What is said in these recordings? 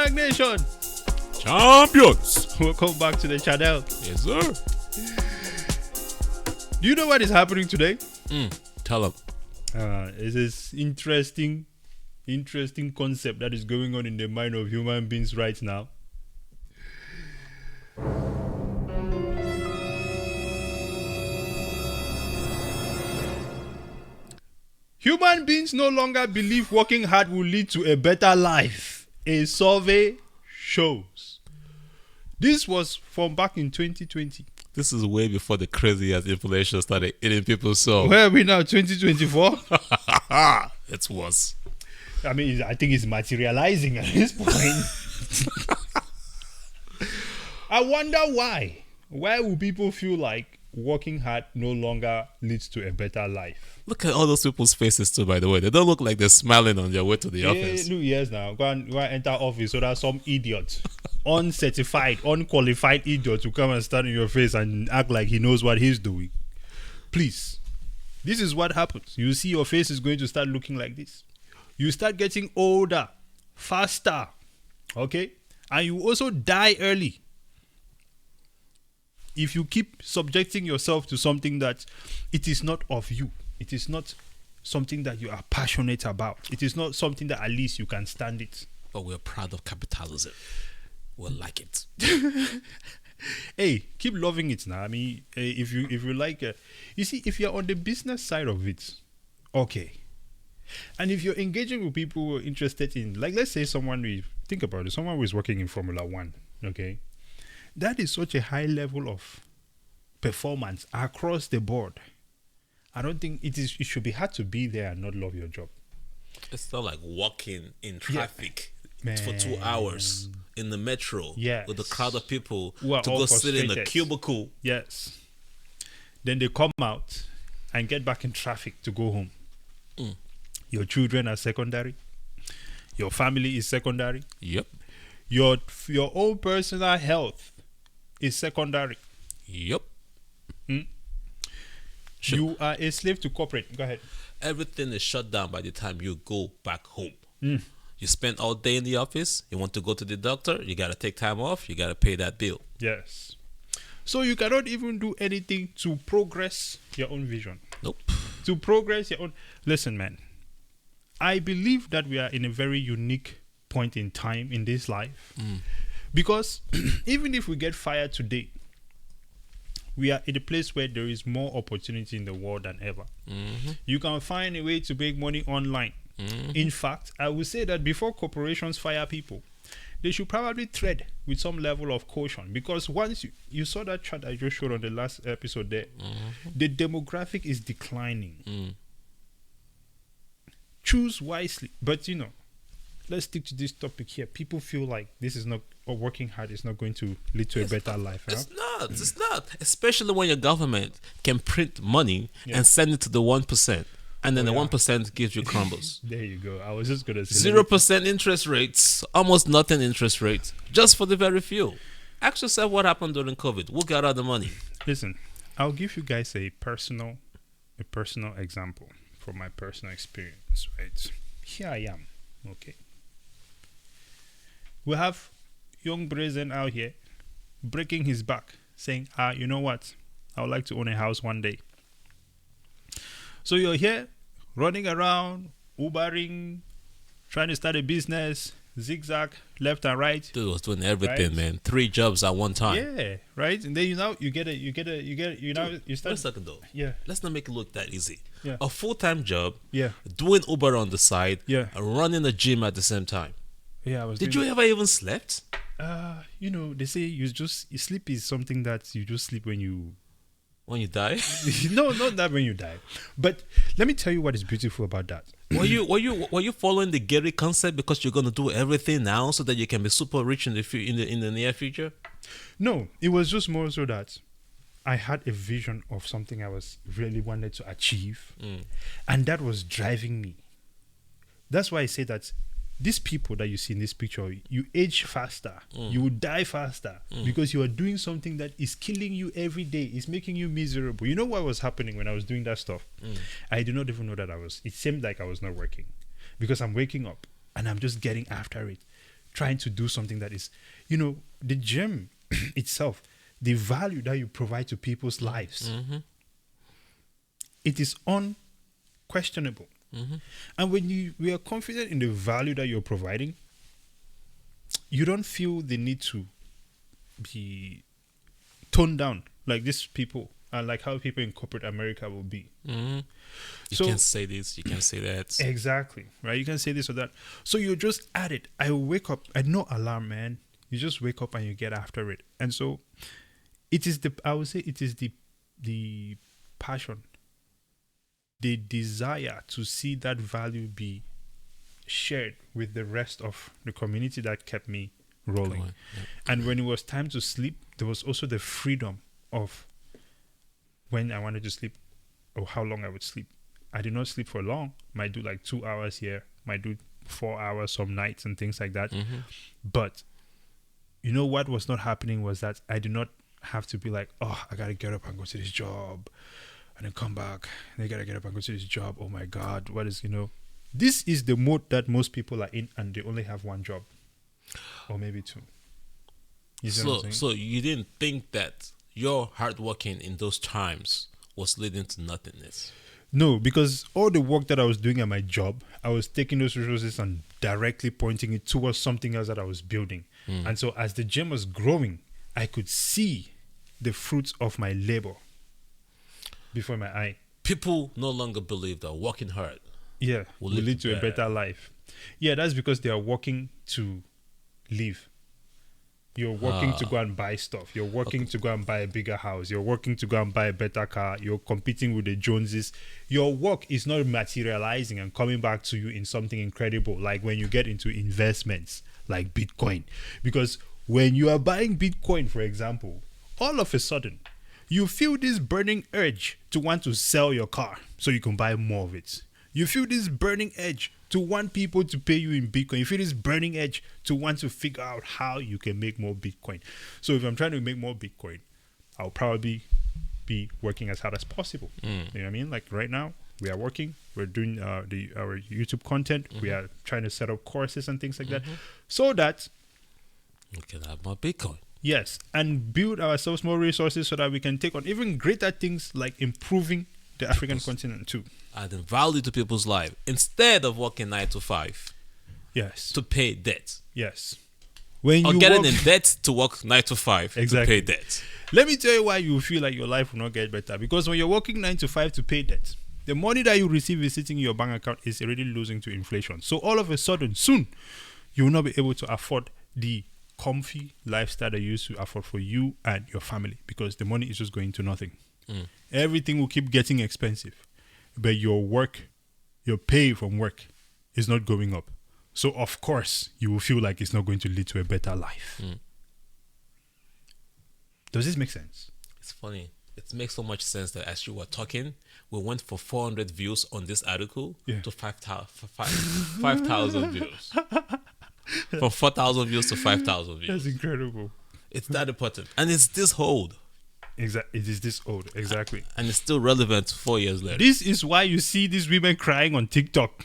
Stack Nation, champions. welcome back to the channel. Yes, sir. Do you know what is happening today? Tell them. It's this interesting concept that is going on in the mind of human beings right now. Human beings no longer believe working hard will lead to a better life. A survey shows. This was from back in 2020. This is way before the crazy as inflation started eating people's soul. Where are we now? 2024? It's worse. I mean, I think it's materializing at this point. I wonder why. Why will people feel like working hard no longer leads to a better life? Look at all those people's faces too, by the way. They don't look like they're smiling on their way to the office. Look, yes, now. Go and enter office so that some idiot, uncertified, unqualified idiot to come and stand in your face and act like he knows what he's doing. Please. This is what happens. You see your face is going to start looking like this. You start getting older, faster, okay? And you also die early. If you keep subjecting yourself to something that it is not of you, it is not something that you are passionate about, it is not something that at least you can stand it. But we're proud of capitalism. We'll like it. Hey, keep loving it now. I mean, if you like, you see, if you're on the business side of it, okay. And if you're engaging with people who are interested in, like, let's say think about it, someone who is working in Formula One, okay? That is such a high level of performance across the board. I don't think it should be hard to be there and not love your job. It's not like walking in traffic Man. for 2 hours in the metro with a crowd of people Who are to all go sit in a frustrated. cubicle. Yes. Then they come out and get back in traffic to go home. Your children are secondary. Your family is secondary. Yep. Your own personal health is secondary. Yep. Sure. You are a slave to corporate. Go ahead. Everything is shut down by the time you go back home. You spend all day in the office. You want to go to the doctor. You got to take time off. You got to pay that bill. Yes. So you cannot even do anything to progress your own vision. Nope. To progress your own. Listen, man. I believe that we are in a very unique point in time in this life. Because even if we get fired today, we are in a place where there is more opportunity in the world than ever. You can find a way to make money online. In fact, I would say that before corporations fire people, they should probably tread with some level of caution, because once you saw that chart I just showed on the last episode there, the demographic is declining. Choose wisely. But let's stick to this topic here. People feel like this is not, or working hard is not going to lead to a better life. It's not. Especially when your government can print money and send it to the 1%. And then the 1% gives you crumbles. There you go. I was just going to say 0% interest rates, almost nothing interest rates, just for the very few. Ask yourself what happened during COVID. Who got all the money? Listen, I'll give you guys a personal example from my personal experience, right? Here I am, okay? We have young Brazen out here breaking his back, saying, you know what? I would like to own a house one day. So you're here running around, Ubering, trying to start a business, zigzag, left and right. Dude was doing everything, right? Man. 3 jobs at one time. Yeah, right? And then you start. Wait a second though. Yeah. Let's not make it look that easy. Yeah. A full-time job. Yeah. Doing Uber on the side. Yeah. And running a gym at the same time. Yeah, I was. Did you ever even slept? They say sleep is something that you just sleep when you die. No, not that when you die. But let me tell you what is beautiful about that. Were you following the Gary concept because you're gonna do everything now so that you can be super rich in the near future? No, it was just more so that I had a vision of something I was really wanted to achieve, and that was driving me. That's why I say that these people that you see in this picture, you age faster, you will die faster because you are doing something that is killing you every day. It's making you miserable. You know what was happening when I was doing that stuff? I did not even know that it seemed like I was not working, because I'm waking up and I'm just getting after it. trying to do something that is, you know, the gym itself, the value that you provide to people's lives, it is unquestionable. And when we are confident in the value that you're providing, you don't feel the need to be toned down like these people and like how people in corporate America will be. You So- can't say this, you can't say that. Exactly, right? You can say this or that. So you're just at it. I wake up, I no alarm, man. You just wake up and you get after it. And so I would say it is the passion, the desire to see that value be shared with the rest of the community that kept me rolling. Go on, yeah. And when it was time to sleep, there was also the freedom of when I wanted to sleep or how long I would sleep. I did not sleep for long. Might do like 2 hours here, might do 4 hours some nights and things like that. But you know what was not happening was that I did not have to be like, oh, I gotta get up and go to this job and then come back. And I gotta get up and go to this job. Oh my God, what is, you know? This is the mode that most people are in, and they only have one job or maybe two. You see what I'm saying? So you didn't think that your hard working in those times was leading to nothingness? No, because all the work that I was doing at my job, I was taking those resources and directly pointing it towards something else that I was building. And so as the gym was growing, I could see the fruits of my labor before my eye. People no longer believe that working hard. Yeah, will lead to a better life. Yeah, that's because they are working to live. You're working to go and buy stuff. You're working to go and buy a bigger house. You're working to go and buy a better car. You're competing with the Joneses. Your work is not materializing and coming back to you in something incredible, like when you get into investments like Bitcoin. Because when you are buying Bitcoin, for example, all of a sudden, you feel this burning urge to want to sell your car so you can buy more of it. You feel this burning urge to want people to pay you in Bitcoin. You feel this burning urge to want to figure out how you can make more Bitcoin. So if I'm trying to make more Bitcoin, I'll probably be working as hard as possible. You know what I mean? Like right now, we are working. We're doing our YouTube content. We are trying to set up courses and things like that, so that You can have more Bitcoin. yes, and build ourselves more resources so that we can take on even greater things like improving the African continent too. Adding value to people's life instead of working 9 to 5 Yes, to pay debt. yes. When Or you getting work, in debt to work 9 to 5 Exactly. to pay debt. let me tell you why you feel like your life will not get better. Because when you're working 9 to 5 to pay debt, the money that you receive is sitting in your bank account is already losing to inflation. So all of a sudden, soon, you will not be able to afford the comfy lifestyle that you used to afford for you and your family, because the money is just going to nothing. Everything will keep getting expensive, but your pay from work is not going up. So of course, you will feel like it's not going to lead to a better life. Does this make sense? It's funny. It makes so much sense that as you were talking, we went for 400 views on this article to 5,000 views. From 4,000 views to 5,000 views. That's incredible. It's that important. And it's this old. Exactly. It is this old. Exactly. And it's still relevant 4 years later. This is why you see these women crying on TikTok.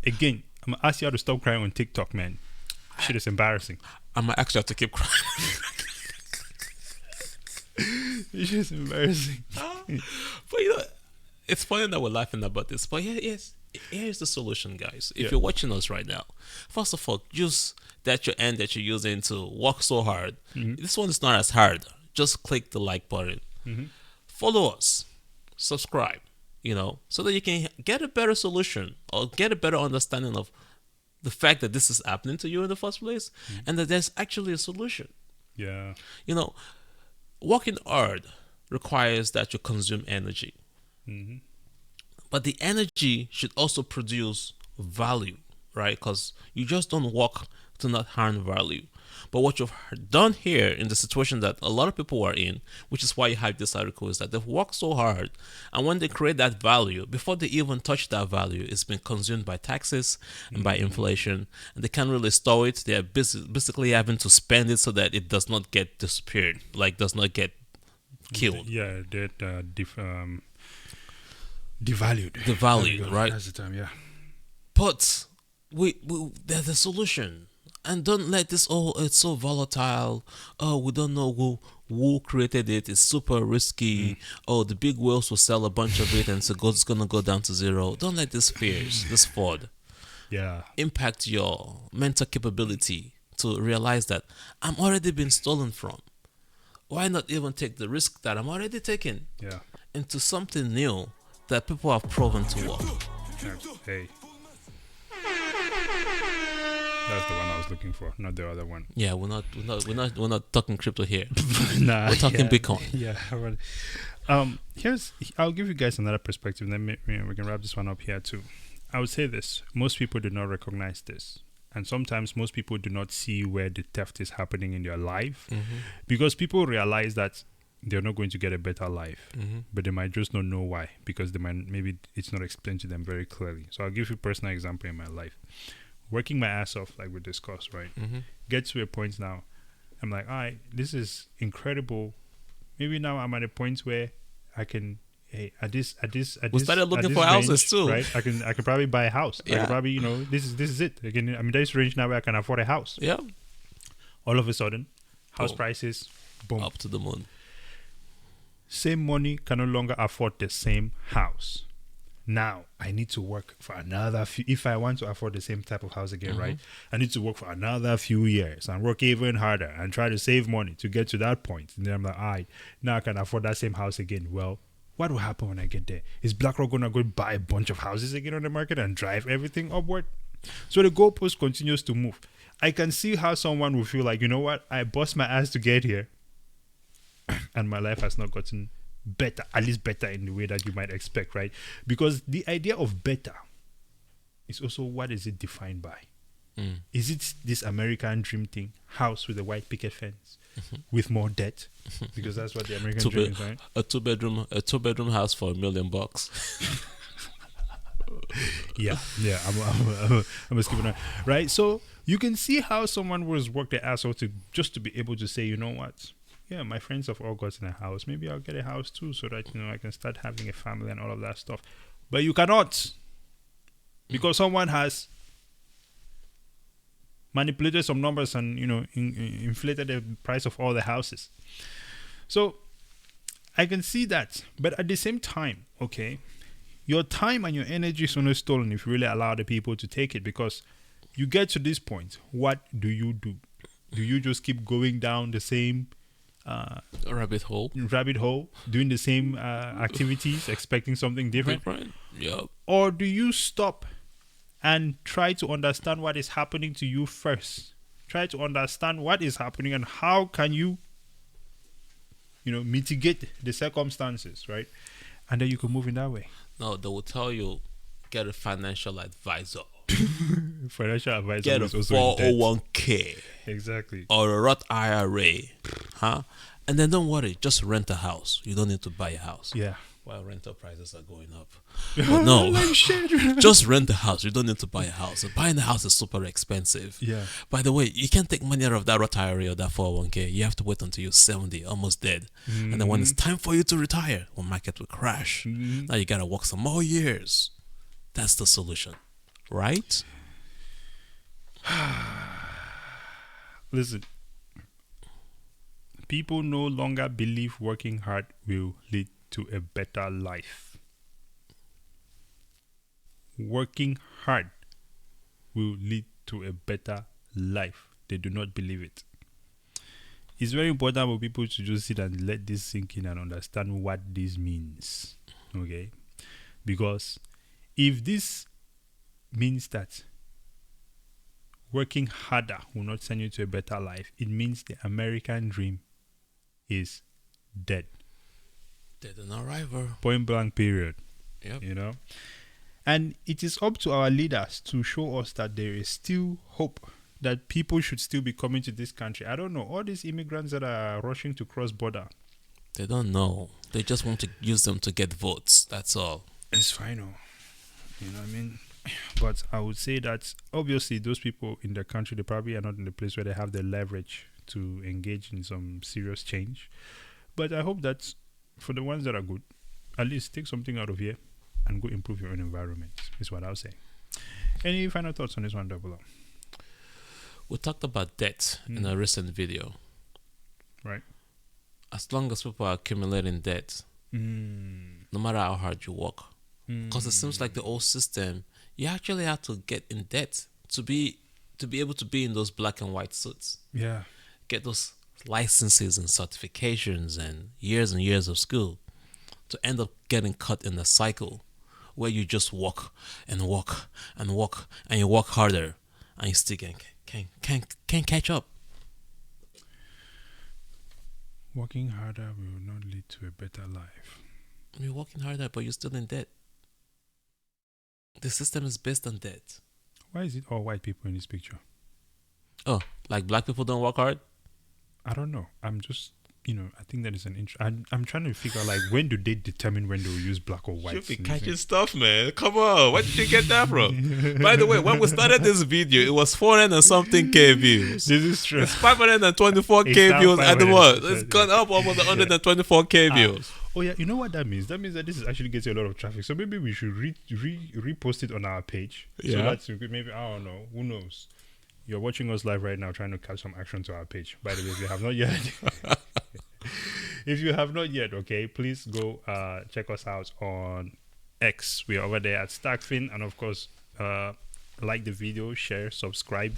Again, I'm going to ask you how to stop crying on TikTok, man. Shit is embarrassing. I might actually have to keep crying. It's just embarrassing. But you know, it's funny that we're laughing about this. But here's the solution, guys. If Yeah. you're watching us right now, first of all, use that your end that you're using to work so hard. This one is not as hard. Just click the like button. Follow us. Subscribe. So that you can get a better solution or get a better understanding of the fact that this is happening to you in the first place, and that there's actually a solution. Yeah. Working hard requires that you consume energy. But the energy should also produce value, right? Because you just don't work to not harm value. But what you've done here in the situation that a lot of people are in, which is why you have this article, is that they've worked so hard, and when they create that value, before they even touch that value, it's been consumed by taxes and by inflation, and they can't really store it. They're basically having to spend it so that it does not get disappeared, like does not get killed. Yeah, that devalued. Devalued, right? That's the term, yeah. But we there's a solution. And don't let this, oh, it's so volatile. Oh, we don't know who created it. It's super risky. Oh, the big whales will sell a bunch of it and so it's going to go down to zero. Don't let these fears, this fraud, impact your mental capability to realize that I'm already being stolen from. Why not even take the risk that I'm already taking into something new that people have proven to work? Hey. That's the one I was looking for, not the other one. Yeah, we're not talking crypto here. Nah, we're talking Bitcoin. Yeah. I'll give you guys another perspective, and then we can wrap this one up here too. I would say this: most people do not recognize this, and sometimes most people do not see where the theft is happening in their life, because people realize that they're not going to get a better life, but they might just not know why, because maybe it's not explained to them very clearly. So I'll give you a personal example in my life. Working my ass off, like we discussed, right? Get to a point now, I'm like, all right, this is incredible. Maybe now I'm at a point where I can, we started looking for houses too, right? I can probably buy a house. I can probably, this is it. Again, there's range now where I can afford a house. Yeah. All of a sudden, house prices, boom, up to the moon. Same money can no longer afford the same house. Now I need to work for another few. If I want to afford the same type of house again, right? I need to work for another few years and work even harder and try to save money to get to that point. And then I'm like, all right, now I can afford that same house again. Well, what will happen when I get there? Is BlackRock gonna go buy a bunch of houses again on the market and drive everything upward? So the goalpost continues to move. I can see how someone will feel like, you know what? I bust my ass to get here, and my life has not gotten better, at least better in the way that you might expect, right? Because the idea of better is also, what is it defined by? Is it this American dream thing, house with a white picket fence with more debt? Because that's what the American dream is, right? A two bedroom house for $1 million. yeah. I'm skipping on, right? So you can see how someone was work their ass off just to be able to say, you know what? Yeah, my friends have all gotten a house. Maybe I'll get a house too, so that I can start having a family and all of that stuff. But you cannot, because someone has manipulated some numbers and inflated the price of all the houses. So I can see that, but at the same time, okay, your time and your energy is only stolen if you really allow the people to take it. Because you get to this point, what do? Do you just keep going down the same rabbit hole, doing the same activities, expecting something different? Yeah. Or do you stop and try to understand what is happening to you first? Try to understand what is happening and how can you mitigate the circumstances, right? And then you can move in that way. No, they will tell you, get a financial advisor. Financial advisor. Get a 401k. Exactly. Or a Roth IRA. And then don't worry, just rent a house. You don't need to buy a house. Yeah. Well, rental prices are going up. But no, just rent a house. You don't need to buy a house. Buying a house is super expensive. Yeah. By the way, you can't take money out of that Roth IRA or that 401k. You have to wait until you're 70, almost dead. And then when it's time for you to retire, the market will crash. Now you got to work some more years. That's the solution. Right? Listen, people no longer believe working hard will lead to a better life. Working hard will lead to a better life. They do not believe it. It's very important for people to just sit and let this sink in and understand what this means. Okay? Because if this means that working harder will not send you to a better life, it means the American dream is dead. Dead and arrival. Point blank, period. Yep. And it is up to our leaders to show us that there is still hope, that people should still be coming to this country. I don't know, all these immigrants that are rushing to cross border, they don't know. They just want to use them to get votes. That's all. It's final. You know what I mean? But I would say that obviously those people in the country, they probably are not in the place where they have the leverage to engage in some serious change. But I hope that for the ones that are good, at least take something out of here and go improve your own environment, is what I'll say. Any final thoughts on this one, Double O? We talked about debt in a recent video. Right. As long as people are accumulating debt, no matter how hard you work, because it seems like the old system, you actually have to get in debt to be able to be in those black and white suits. Yeah. Get those licenses and certifications and years of school, to end up getting caught in a cycle where you just walk and walk and walk, and you work harder and you still can't catch up. Working harder will not lead to a better life. You're working harder, but you're still in debt. The system is based on debt. Why is it all white people in this picture? Oh, like black people don't work hard? I don't know. I'm just, I think that is an I'm trying to figure out, like, when do they determine when they will use black or white? Should be catching stuff, man. Come on. Where did you get that from? By the way, when we started this video, it was 400 and something K views. This is true. It's 524 K views at the moment. It's gone up almost 124 K views. Oh yeah, you know what that means? That means that this is actually getting a lot of traffic. So maybe we should repost it on our page. So that's maybe, I don't know. Who knows? You're watching us live right now, trying to catch some action to our page. By the way, if you have not yet, okay, please go check us out on X. We are over there at STAKK, and of course, like the video, share, subscribe,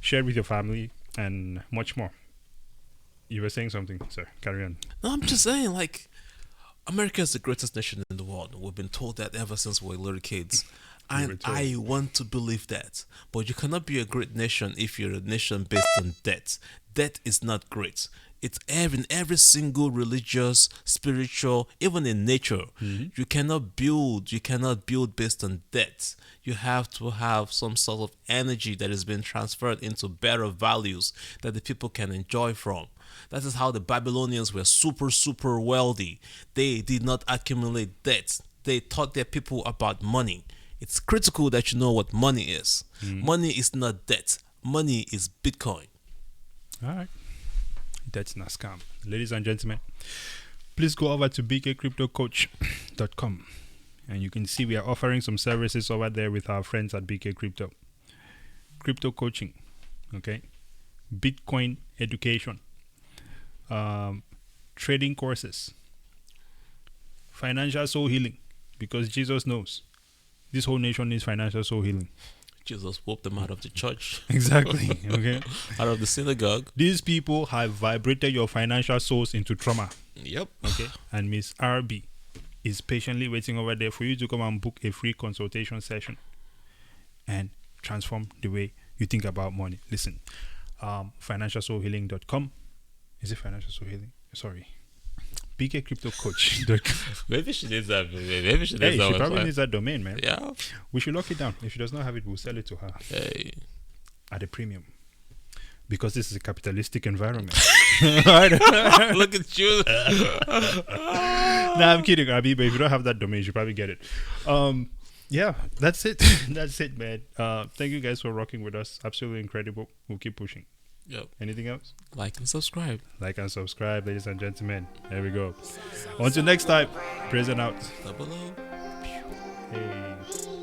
share with your family, and much more. You were saying something, sir. Carry on. No, I'm just saying, like, America is the greatest nation in the world. We've been told that ever since we were little kids. And I want to believe that. But you cannot be a great nation if you're a nation based on debt. Debt is not great. It's in every single religious, spiritual, even in nature. You cannot build based on debt. You have to have some sort of energy that is being transferred into better values that the people can enjoy from. That is how the Babylonians were super, super wealthy. They did not accumulate debt. They taught their people about money. It's critical that you know what money is. Money is not debt. Money is Bitcoin. All right. That's not scam. Ladies and gentlemen, please go over to bkcryptocoach.com, and you can see we are offering some services over there with our friends at BK Crypto. Crypto coaching, okay? Bitcoin education, trading courses, financial soul healing, because Jesus knows this whole nation needs financial soul healing. Jesus whooped them out of the church. Exactly. Okay. Out of the synagogue. These people have vibrated your financial souls into trauma. Yep. Okay. And Miss RB is patiently waiting over there for you to come and book a free consultation session and transform the way you think about money. Listen, financialsoulhealing.com. Is it financial soul healing? Sorry. bkcryptocoach.com. Maybe she needs that. Maybe she needs Hey, that. she probably needs that domain, man. Yeah. We should lock it down. If she does not have it, we'll sell it to her. Hey. At a premium. Because this is a capitalistic environment. Look at you. Nah, I'm kidding, Abi, but if you don't have that domain, you should probably get it. Yeah, that's it. That's it, man. Thank you guys for rocking with us. Absolutely incredible. We'll keep pushing. Yep. Anything else? Like and subscribe. Like and subscribe, ladies and gentlemen. There we go. Until next time, praise and out. Double O. Hey.